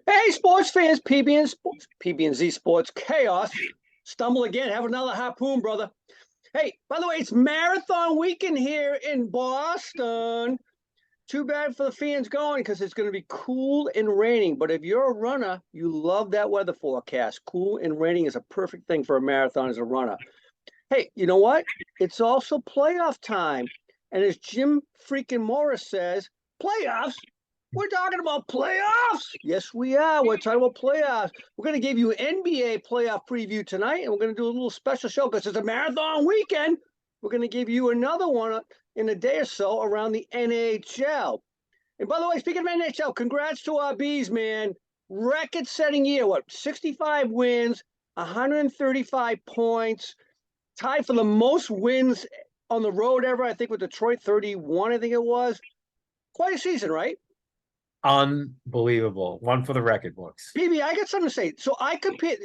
Hey, sports fans, PB&Z Sports Chaos. Stumble again, have another harpoon, brother. Hey, by the way, it's marathon weekend here in Boston. Too bad for the fans going because it's going to be cool and raining. But if you're a runner, you love that weather forecast. Cool and raining is a perfect thing for a marathon as a runner. Hey, you know what? It's also playoff time. And as Jim freaking MORA says, playoffs? We're talking about playoffs. Yes, we are. We're talking about playoffs. We're going to give you an NBA playoff preview tonight, and we're going to do a little special show because it's a marathon weekend. We're going to give you another one in a day or so around the NHL. And by the way, speaking of NHL, congrats to our bees, man. Record-setting year. What, 65 wins, 135 points, tied for the most wins on the road ever, I think, with Detroit, 31, I think it was. Quite a season, right? Unbelievable. One for the record books. PB, I got something to say. So I compared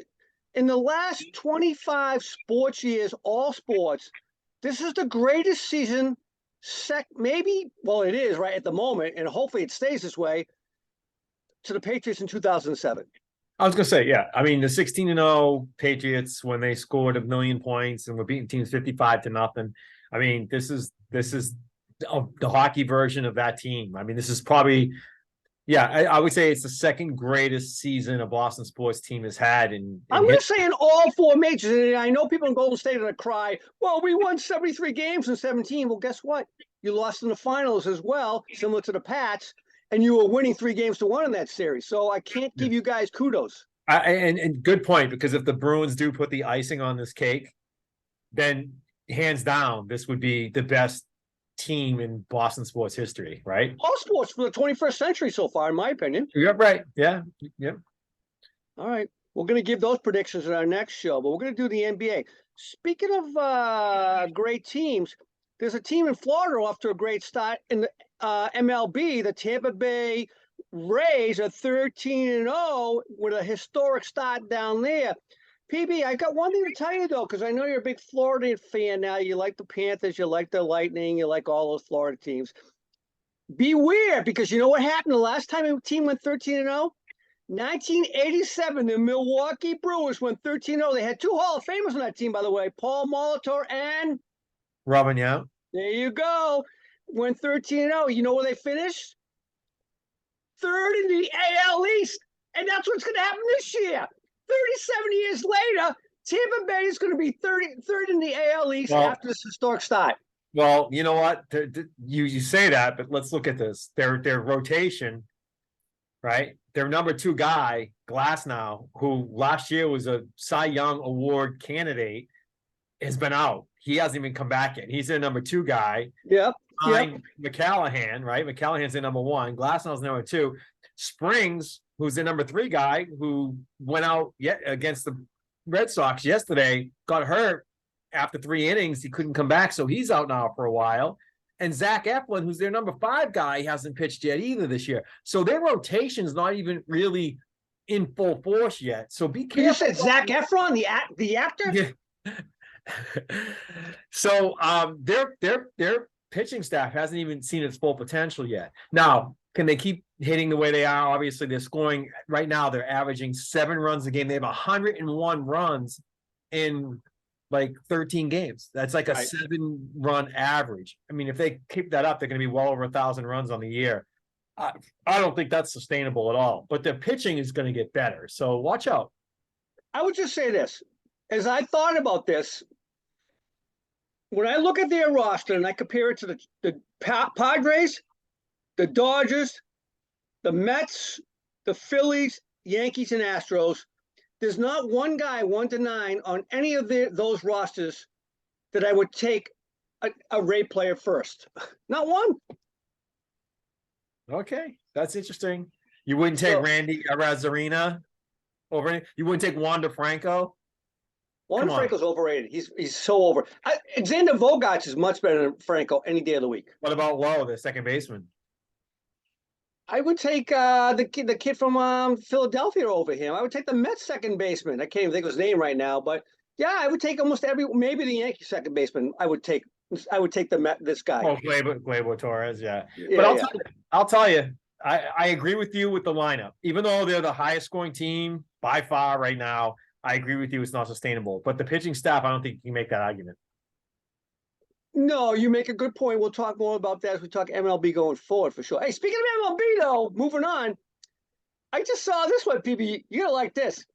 in the last 25 sports years, all sports, this is the greatest season, maybe, well, it is right at the moment, and hopefully it stays this way, to the Patriots in 2007. I was going to say, yeah. I mean, the 16-0 Patriots, when they scored 1 million points and were beating teams 55-0. I mean, this is the hockey version of that team. I mean, this is probably, yeah, I would say it's the second greatest season a Boston sports team has had. I'm going to say in all four majors, and I know people in Golden State are going to cry, well, we won 73 games in 17. Well, guess what? You lost in the finals as well, similar to the Pats, and you were winning 3-1 in that series. So I can't give you guys kudos. And good point, because if the Bruins do put the icing on this cake, then hands down, this would be the best team in Boston sports history, right? All sports for the 21st century so far, in my opinion. You're right. Yeah. All right. We're going to give those predictions in our next show, but we're going to do the NBA. Speaking of great teams, there's a team in Florida off to a great start in the MLB. The Tampa Bay Rays are 13-0 with a historic start down there. PB, I got one thing to tell you, though, because I know you're a big Florida fan now. You like the Panthers, you like the Lightning, you like all those Florida teams. Beware, because you know what happened the last time a team went 13-0? 1987, the Milwaukee Brewers went 13-0. They had 2 Hall of Famers on that team, by the way, Paul Molitor and Robin Yount. There you go. Went 13-0. You know where they finished? 3rd in the AL East. And that's what's going to happen this year. 37 years later, Tampa Bay is going to be 3rd in the AL East after this historic start. Well, you know what? You say that, but let's look at this. Their rotation, right? Their number 2 guy, Glasnow, who last year was a Cy Young Award candidate, has been out. He hasn't even come back yet. He's their number 2 guy. Yep. McCallahan, right? McCallahan's their number 1. Glasnow's number 2. Springs, who's the number 3 guy, who went out against the Red Sox yesterday, got hurt after 3 innings. He couldn't come back, so he's out now for a while. And Zach Eflin, who's their number 5 guy, hasn't pitched yet either this year. So their rotation's not even really in full force yet. So be careful. You said Zach Efron, the actor? Yeah. So their pitching staff hasn't even seen its full potential yet. Now, can they keep hitting the way they are? Obviously, they're scoring right now. They're averaging 7 runs a game. They have 101 runs in like 13 games. That's like a 7-run average. I mean, if they keep that up, they're going to be well over 1,000 runs on the year. I don't think that's sustainable at all. But their pitching is going to get better. So watch out. I would just say this. As I thought about this, when I look at their roster and I compare it to the Padres, the Dodgers, the Mets, the Phillies, Yankees, and Astros, there's not one guy 1 to 9 on any of those rosters that I would take a Ray player first. Not one. Okay, that's interesting. You wouldn't take Randy Arozarena over any? You wouldn't take Wander Franco? Wander Franco's overrated. He's so over. Xander Bogaerts is much better than Franco any day of the week. What about Lowe, the second baseman? I would take the kid from Philadelphia over him. I would take the Mets second baseman. I can't even think of his name right now, but yeah, I would take almost maybe the Yankees second baseman. I would take this guy. Oh, Gleyber Torres, yeah. But I'll tell you, I agree with you with the lineup. Even though they're the highest scoring team by far right now, I agree with you. It's not sustainable. But the pitching staff, I don't think you can make that argument. No, you make a good point. We'll talk more about that as we talk MLB going forward for sure. Hey, speaking of MLB though, moving on, I just saw this one, PB. You're gonna like this.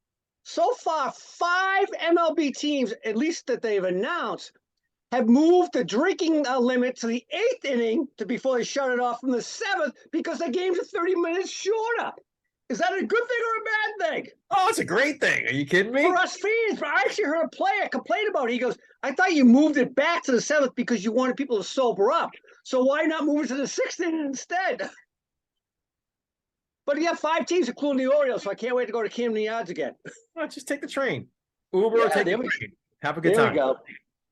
So far, 5 MLB teams, at least that they've announced, have moved the drinking limit to the 8th inning before they shut it off from the 7th because the games are 30 minutes shorter. Is that a good thing or a bad thing? Oh, it's a great thing. Are you kidding me? For us fans, but I actually heard a player complain about it. He goes, I thought you moved it back to the 7th because you wanted people to sober up. So why not move it to the 6th inning instead? But you have 5 teams, including the Orioles, so I can't wait to go to Camden Yards again. Well, just take the train. Uber or take the train. Have a good There time. we go.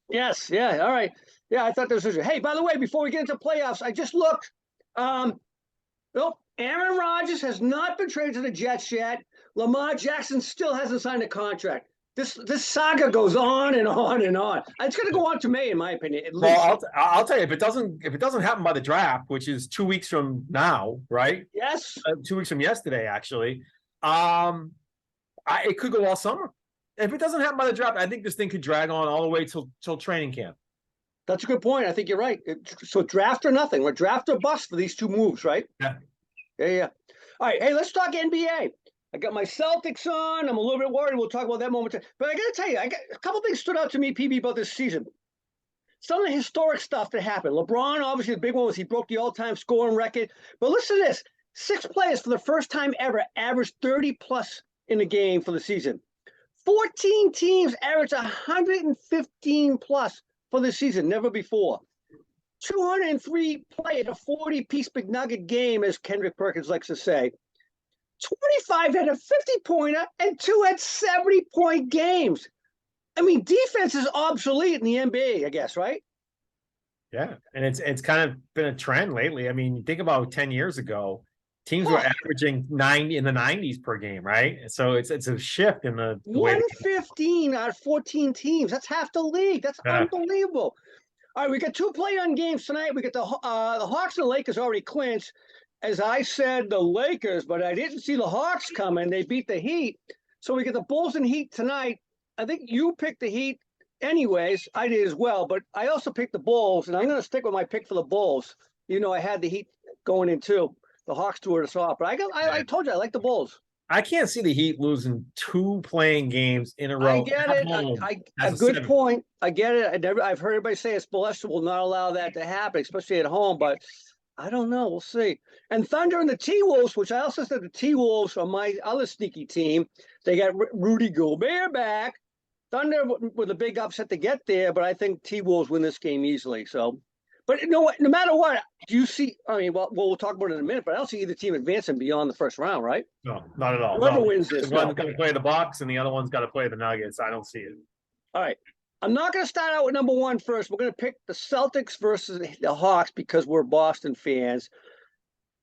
Yes, yeah, all right. Yeah, I thought this was. Hey, by the way, before we get into playoffs, I just looked. Nope, Aaron Rodgers has not been traded to the Jets yet. Lamar Jackson still hasn't signed a contract. This saga goes on and on and on. It's going to go on to May, in my opinion. At least. Well, I'll tell you, if it doesn't happen by the draft, which is 2 weeks from now, right? Yes. 2 weeks from yesterday, actually. It could go all summer. If it doesn't happen by the draft, I think this thing could drag on all the way till training camp. That's a good point. I think you're right. So draft or nothing. We're draft or bust for these 2 moves, right? Yeah. Yeah. All right. Hey, let's talk NBA. I got my Celtics on. I'm a little bit worried. We'll talk about that momentarily. But I got to tell you, I got a couple things stood out to me, PB, about this season. Some of the historic stuff that happened. LeBron, obviously, the big one was he broke the all-time scoring record. But listen to this. 6 players for the first time ever averaged 30-plus in a game for the season. 14 teams averaged 115-plus for the season, never before. 203 played a 40-piece McNugget game, as Kendrick Perkins likes to say. 25 had a 50-pointer, and 2 had 70-point games. I mean, defense is obsolete in the NBA, I guess, right? Yeah, and it's kind of been a trend lately. I mean, think about 10 years ago, teams were averaging 90 in the 90s per game, right? So it's a shift in the way 115 out of 14 teams. That's half the league. That's unbelievable. All right, we got 2 play-on games tonight. We got the Hawks and the Lakers already clinched. As I said, the Lakers, but I didn't see the Hawks coming. They beat the Heat. So we get the Bulls and Heat tonight. I think you picked the Heat anyways. I did as well, but I also picked the Bulls, and I'm going to stick with my pick for the Bulls. You know, I had the Heat going in too. The Hawks toured us off, but I told you I like the Bulls. I can't see the Heat losing 2 playing games in a row. I get it. A good point. I get it. I've heard everybody say Spolestra will not allow that to happen, especially at home, but I don't know. We'll see. And Thunder and the T-Wolves, which I also said the T-Wolves are my other sneaky team. They got Rudy Gobert back. Thunder with a big upset to get there, but I think T-Wolves win this game easily. So, but you know what? No matter what, do you see? I mean, well, we'll talk about it in a minute, but I don't see either team advancing beyond the first round, right? No, not at all. Whoever wins this, one's going to play the Bucks, and the other one's got to play the Nuggets. I don't see it. All right. I'm not going to start out with number 1 first. We're going to pick the Celtics versus the Hawks because we're Boston fans.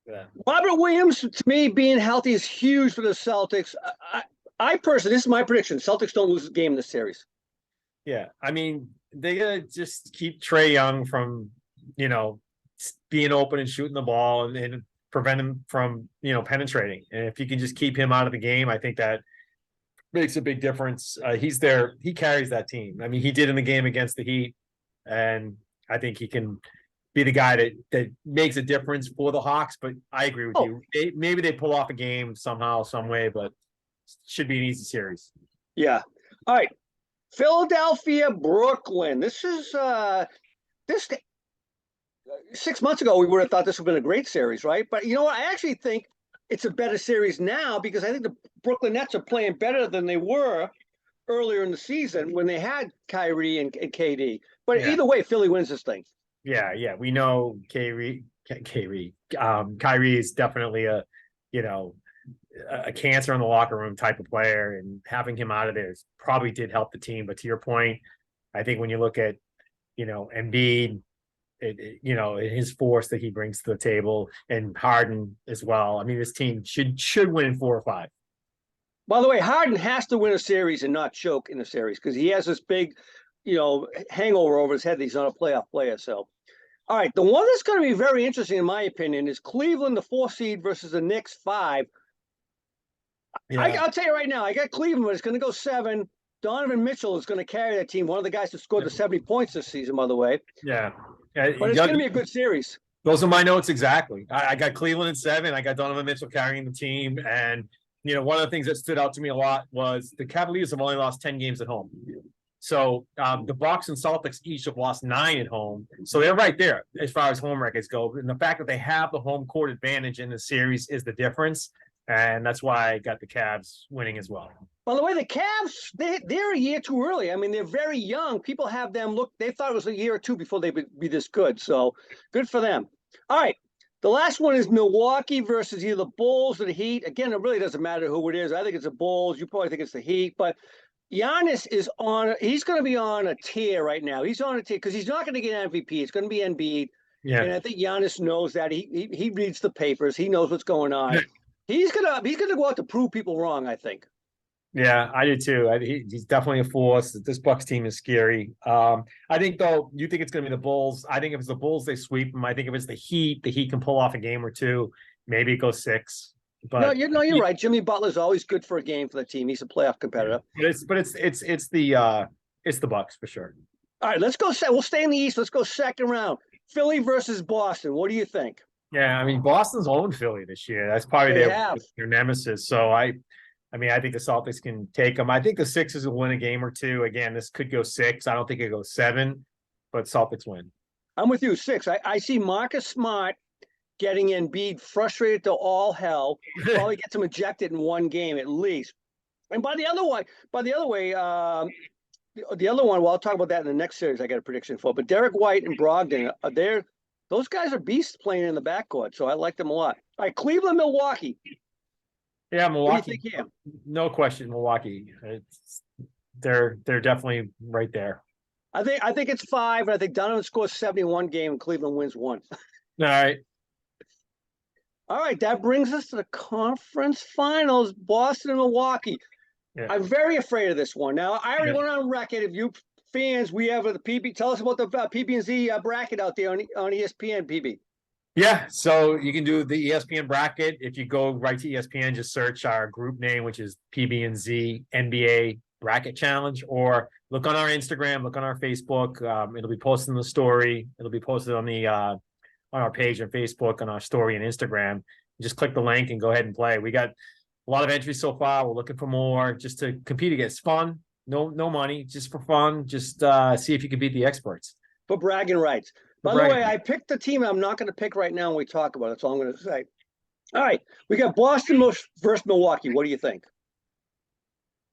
Yeah. Robert Williams, to me, being healthy is huge for the Celtics. I personally, this is my prediction. Celtics don't lose a game in this series. Yeah. I mean, they got to just keep Trae Young from, being open and shooting the ball and prevent him from, penetrating. And if you can just keep him out of the game, I think that makes a big difference. He's there. He carries that team. I mean, he did in the game against the Heat, and I think he can be the guy that makes a difference for the Hawks. But I agree with you. Maybe they pull off a game somehow, some way, but should be an easy series. Yeah. All right. Philadelphia, Brooklyn. This is 6 months ago, we would have thought this would have been a great series, right? But you know what? I actually think it's a better series now because I think the Brooklyn Nets are playing better than they were earlier in the season when they had Kyrie and KD. But either way, Philly wins this thing. Yeah. We know Kyrie is definitely a cancer in the locker room type of player, and having him out of there probably did help the team. But to your point, I think when you look at, Embiid, his force that he brings to the table, and Harden as well. I mean, this team should win in 4 or 5. By the way, Harden has to win a series and not choke in a series because he has this big, hangover over his head that he's not a playoff player. So, all All right, the one that's going to be very interesting, in my opinion, is Cleveland, the 4 seed, versus the Knicks, 5. I'll tell you right now, I got Cleveland, but it's going to go 7. Donovan Mitchell is going to carry that team. One of the guys who scored the 70 points this season, by the way. Yeah. But it's going to be a good series. Those are my notes exactly. I got Cleveland at 7. I got Donovan Mitchell carrying the team. And, one of the things that stood out to me a lot was the Cavaliers have only lost 10 games at home. So the Bucks and Celtics each have lost 9 at home. So they're right there as far as home records go. And the fact that they have the home court advantage in the series is the difference. And that's why I got the Cavs winning as well. By the way, the Cavs, they're a year too early. I mean, they're very young. People have them they thought it was a year or two before they would be this good. So good for them. All right. The last one is Milwaukee versus either the Bulls or the Heat. Again, it really doesn't matter who it is. I think it's the Bulls. You probably think it's the Heat. But Giannis he's going to be on a tear right now. He's on a tear because he's not going to get MVP. It's going to be Embiid. Yeah. And I think Giannis knows that. He reads the papers. He knows what's going on. He's gonna go out to prove people wrong, I think. Yeah, I do too. He's definitely a force. This Bucks team is scary. I think, though, you think it's going to be the Bulls. I think if it's the Bulls, they sweep them. I think if it's the Heat can pull off a game or two. Maybe it goes 6. But you're right. Jimmy Butler's always good for a game for the team. He's a playoff competitor. It's the Bucks for sure. All right, let's go. We'll stay in the East. Let's go second round. Philly versus Boston. What do you think? Yeah, I mean, Boston's owned Philly this year. That's probably their nemesis. So I think the Celtics can take them. I think the Sixers will win a game or two. Again, this could go 6. I don't think it goes 7, but Celtics win. I'm with you, 6. I see Marcus Smart getting Embiid frustrated to all hell. Probably gets him ejected in one game at least. And the other one, well, I'll talk about that in the next series. I got a prediction for. But Derek White and Brogdon are there. Those guys are beasts playing in the backcourt, so I like them a lot. All right, Cleveland, Milwaukee. Yeah, Milwaukee. What do you think here? No question, Milwaukee. They're definitely right there. I think it's 5, and I think Donovan scores 71 game and Cleveland wins 1. All right. All right, that brings us to the conference finals, Boston and Milwaukee. Yeah. I'm very afraid of this one. Now, I already went on record. If you fans, we have the PB. Tell us about the PB&Z bracket out there on ESPN, PB. Yeah, so you can do the ESPN bracket. If you go right to ESPN, just search our group name, which is PB&Z NBA Bracket Challenge, or look on our Instagram, look on our Facebook. It'll be posted in the story. It'll be posted on our page on Facebook, on our story and Instagram. Just click the link and go ahead and play. We got a lot of entries so far. We're looking for more just to compete against. Fun. No money, just for fun. Just see if you can beat the experts. For bragging rights. By the way, I picked the team I'm not going to pick right now when we talk about it. That's all I'm going to say. All right. We got Boston versus Milwaukee. What do you think?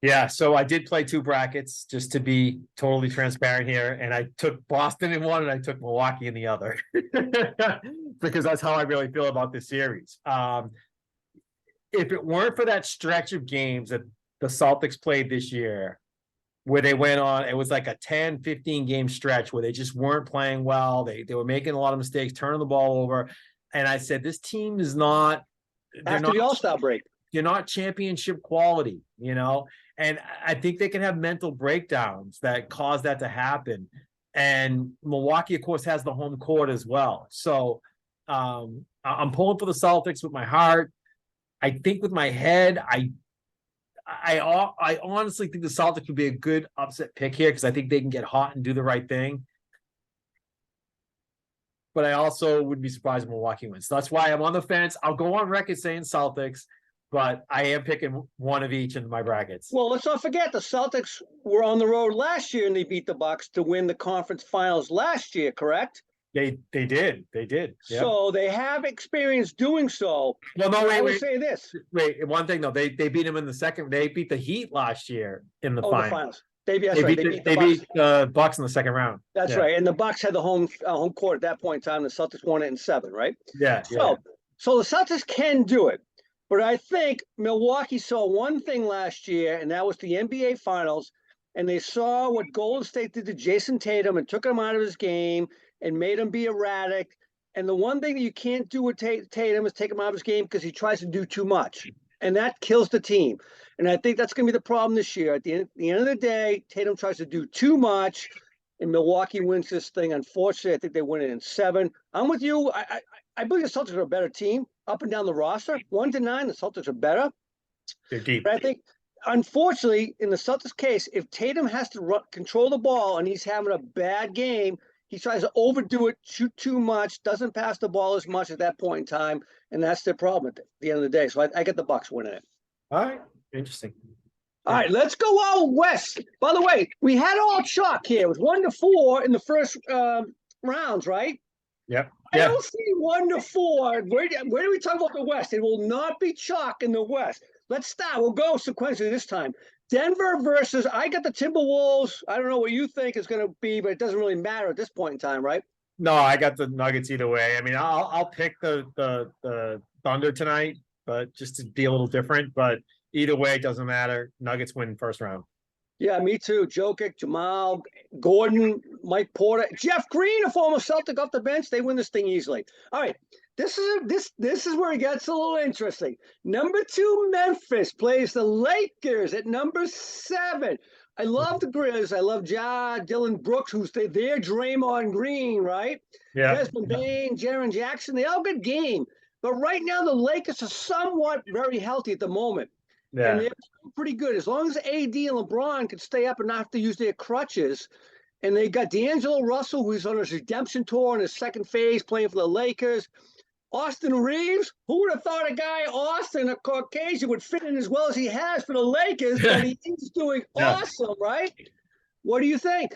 Yeah, so I did play 2 brackets just to be totally transparent here. And I took Boston in one and I took Milwaukee in the other. Because that's how I really feel about this series. If it weren't for that stretch of games that the Celtics played this year, where they went on, it was like a 10, 15 game stretch where they just weren't playing well. They were making a lot of mistakes, turning the ball over. And I said, this team is not after the All-Star break. You're not championship quality, and I think they can have mental breakdowns that cause that to happen. And Milwaukee, of course, has the home court as well. So I'm pulling for the Celtics with my heart. I think with my head, I honestly think the Celtics would be a good upset pick here because I think they can get hot and do the right thing. But I also wouldn't be surprised if Milwaukee wins. So that's why I'm on the fence. I'll go on record saying Celtics, but I am picking one of each in my brackets. Well, let's not forget the Celtics were on the road last year and they beat the Bucks to win the conference finals last year, correct? They did. Yep. So they have experience doing so. Well, no, I would say this. Wait, one thing though, they beat them in the second. They beat the Heat last year in the finals. They beat the Bucks in the second round. That's right, and the Bucks had the home court at that point in time. The Celtics won it in 7, right? Yeah. So the Celtics can do it, but I think Milwaukee saw one thing last year, and that was the NBA Finals, and they saw what Golden State did to Jason Tatum and took him out of his game and made him be erratic. And the one thing that you can't do with Tatum is take him out of his game because he tries to do too much. And that kills the team. And I think that's going to be the problem this year. At the end of the day, Tatum tries to do too much. and Milwaukee wins this thing. Unfortunately, I think they win it in 7. I'm with you. I believe the Celtics are a better team up and down the roster. 1-9, the Celtics are better. They're deep. But I think, unfortunately, in the Celtics case, if Tatum has to control the ball and he's having a bad game, he tries to overdo it, shoot too much, doesn't pass the ball as much at that point in time, and that's their problem at the end of the day. So I get the Bucks winning it. All right, interesting. All right, let's go out west. By the way, we had all chalk here. It was 1-4 in the first rounds, right? Yep. I don't see 1-4. Where do we talk about the West? It will not be chalk in the West. Let's start. We'll go sequentially this time. Denver versus, I got the Timberwolves. I don't know what you think is going to be, but it doesn't really matter at this point in time, right? No, I got the Nuggets either way. I mean, I'll pick the Thunder tonight, but just to be a little different. But either way, it doesn't matter. Nuggets win first round. Yeah, me too. Jokic, Jamal, Gordon, Mike Porter, Jeff Green, a former Celtic off the bench. They win this thing easily. All right, this is where it gets a little interesting. Number 2, Memphis plays the Lakers at number 7. I love the Grizz. I love Dylan Brooks, who's their Draymond Green, right? Yeah. Desmond Bain, Jaren Jackson. They all good game. But right now, the Lakers are somewhat very healthy at the moment. Yeah. And they're pretty good. As long as AD and LeBron can stay up and not have to use their crutches. And they got D'Angelo Russell, who's on his redemption tour in his second phase, playing for the Lakers. Austin Reeves, who would have thought a guy, Austin, a Caucasian, would fit in as well as he has for the Lakers, but he's doing awesome, right? What do you think?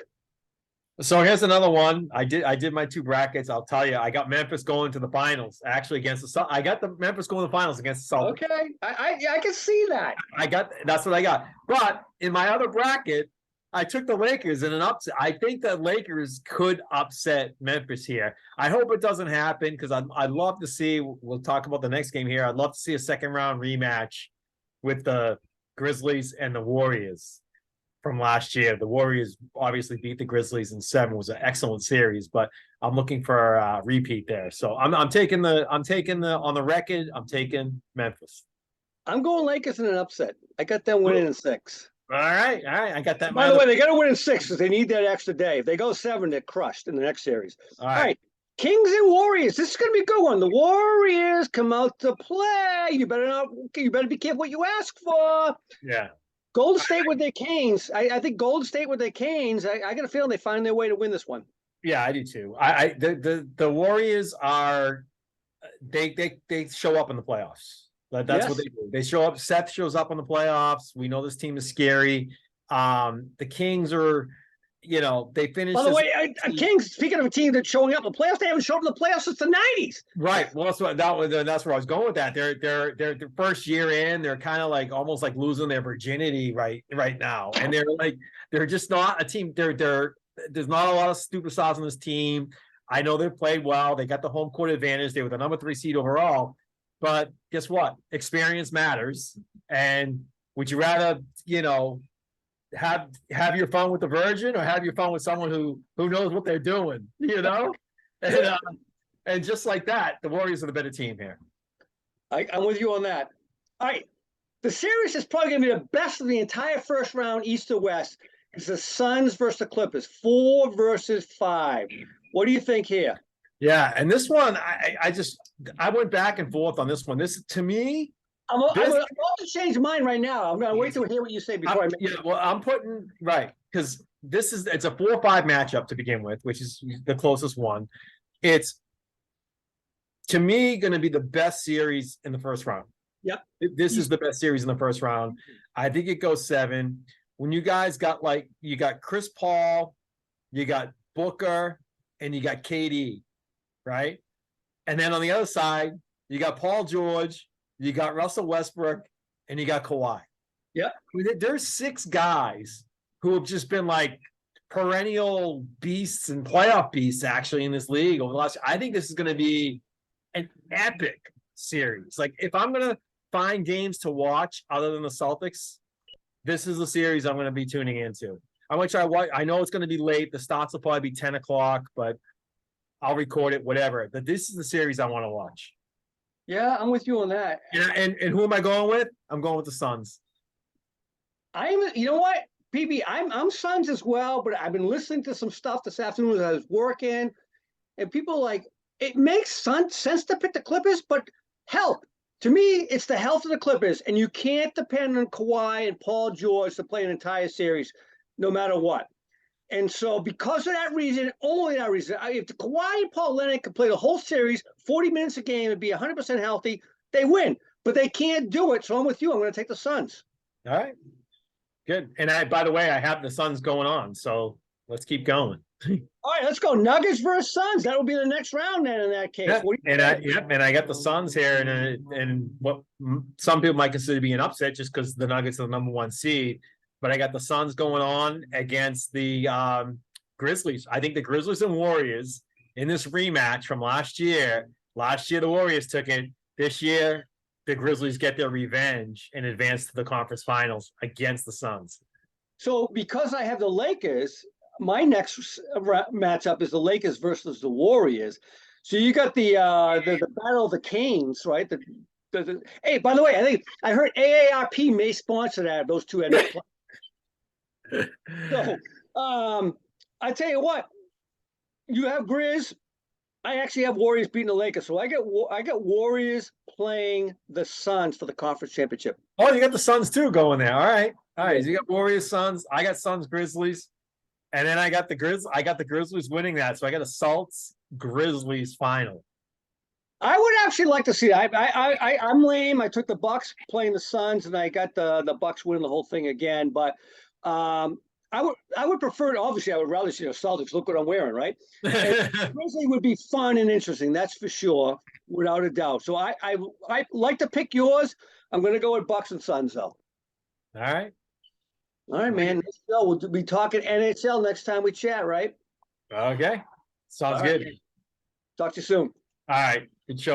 So here's another one. I did my 2 brackets. I'll tell you, I got Memphis going to the finals. Actually, I got the Memphis going to the finals against the Celtics. Okay, I can see that. That's what I got. But in my other bracket, I took the Lakers in an upset. I think that Lakers could upset Memphis here. I hope it doesn't happen because I'd love to see. We'll talk about the next game here. I'd love to see a second round rematch with the Grizzlies and the Warriors from last year. The Warriors obviously beat the Grizzlies in 7. It was an excellent series, but I'm looking for a repeat there. So I'm taking on the record. I'm taking Memphis. I'm going Lakers in an upset. I got them winning in 6. All right. I got that. By the way, they got to win in 6 because they need that extra day. If they go 7, they're crushed in the next series. All right. Kings and Warriors. This is going to be a good one. The Warriors come out to play. You better be careful what you ask for. Yeah. Golden State with their Canes. I think Golden State with their Canes. I got a feeling they find their way to win this one. Yeah, I do too. The Warriors are they show up in the playoffs. That's what they do. They show up. Seth shows up in the playoffs. We know this team is scary. The Kings are, they finished. By the way, Kings. Speaking of a team that's showing up in the playoffs, they haven't shown up in the playoffs since the '90s. Right. Well, that's where I was going with that. They're their first year in. They're kind of like almost like losing their virginity right now, and they're just not a team. There's not a lot of superstars on this team. I know they've played well. They got the home court advantage. They were the number 3 seed overall. But guess what? Experience matters. And would you rather, have your fun with the virgin or have your fun with someone who knows what they're doing, And just like that, the Warriors are the better team here. I'm with you on that. All right. The series is probably going to be the best of the entire first round, East to West. It's the Suns versus the Clippers, 4 versus 5. What do you think here? Yeah, and this one, I went back and forth on this one. This, to me, I'm about to change mine right now. I'm going to wait to hear what you say before I make it. Well, I'm putting, right, because it's a 4-5 matchup to begin with, which is the closest one. It's, to me, going to be the best series in the first round. Yep. This is the best series in the first round. I think it goes 7. When you guys got you got Chris Paul, you got Booker, and you got KD. Right. And then on the other side, you got Paul George, you got Russell Westbrook, and you got Kawhi. Yeah. There's 6 guys who have just been like perennial beasts and playoff beasts actually in this league over the last. I think this is going to be an epic series. Like if I'm going to find games to watch other than the Celtics, this is the series I'm going to be tuning into. I'm going to try. I know it's going to be late. The starts will probably be 10 o'clock, but I'll record it, whatever. But this is the series I want to watch. Yeah, I'm with you on that. Yeah, and who am I going with? I'm going with the Suns. You know what? PB, I'm Suns as well, but I've been listening to some stuff this afternoon as I was working, and people like it makes sense to pick the Clippers, but health. To me, it's the health of the Clippers, and you can't depend on Kawhi and Paul George to play an entire series, no matter what. And so, because of that reason, only that reason, if the Kawhi and Paul Leonard could play the whole series, 40 minutes a game, and be 100% healthy, they win. But they can't do it, so I'm with you. I'm going to take the Suns. All right. Good. And by the way, I have the Suns going on, so let's keep going. All right, let's go. Nuggets versus Suns. That will be the next round then in that case. And I got the Suns here, and what some people might consider to be an upset just because the Nuggets are the #1 seed. But I got the Suns going on against the Grizzlies. I think the Grizzlies and Warriors in this rematch from last year. Last year the Warriors took it. This year the Grizzlies get their revenge and advance to the conference finals against the Suns. So because I have the Lakers, my next matchup is the Lakers versus the Warriors. So you got the battle of the Canes, right? Hey, by the way, I heard AARP may sponsor that. Those two end up playing. So I tell you what, you have Grizz. I actually have Warriors beating the Lakers. So I got Warriors playing the Suns for the conference championship. Oh, you got the Suns too going there. All right. So you got Warriors, Suns. I got Suns, Grizzlies. And then I got the Grizzlies winning that. So I got a Celtics Grizzlies final. I would actually like to see that. I'm lame. I took the Bucks playing the Suns, and I got the Bucks winning the whole thing again. But I would prefer. Obviously, I would rather see the Celtics. Look what I'm wearing, right? Grizzly would be fun and interesting. That's for sure, without a doubt. So I like to pick yours. I'm going to go with Bucks and Suns, though. All right. All right, man. We'll be talking NHL next time we chat, right? Okay. Sounds good. Talk to you soon. All right. Good show.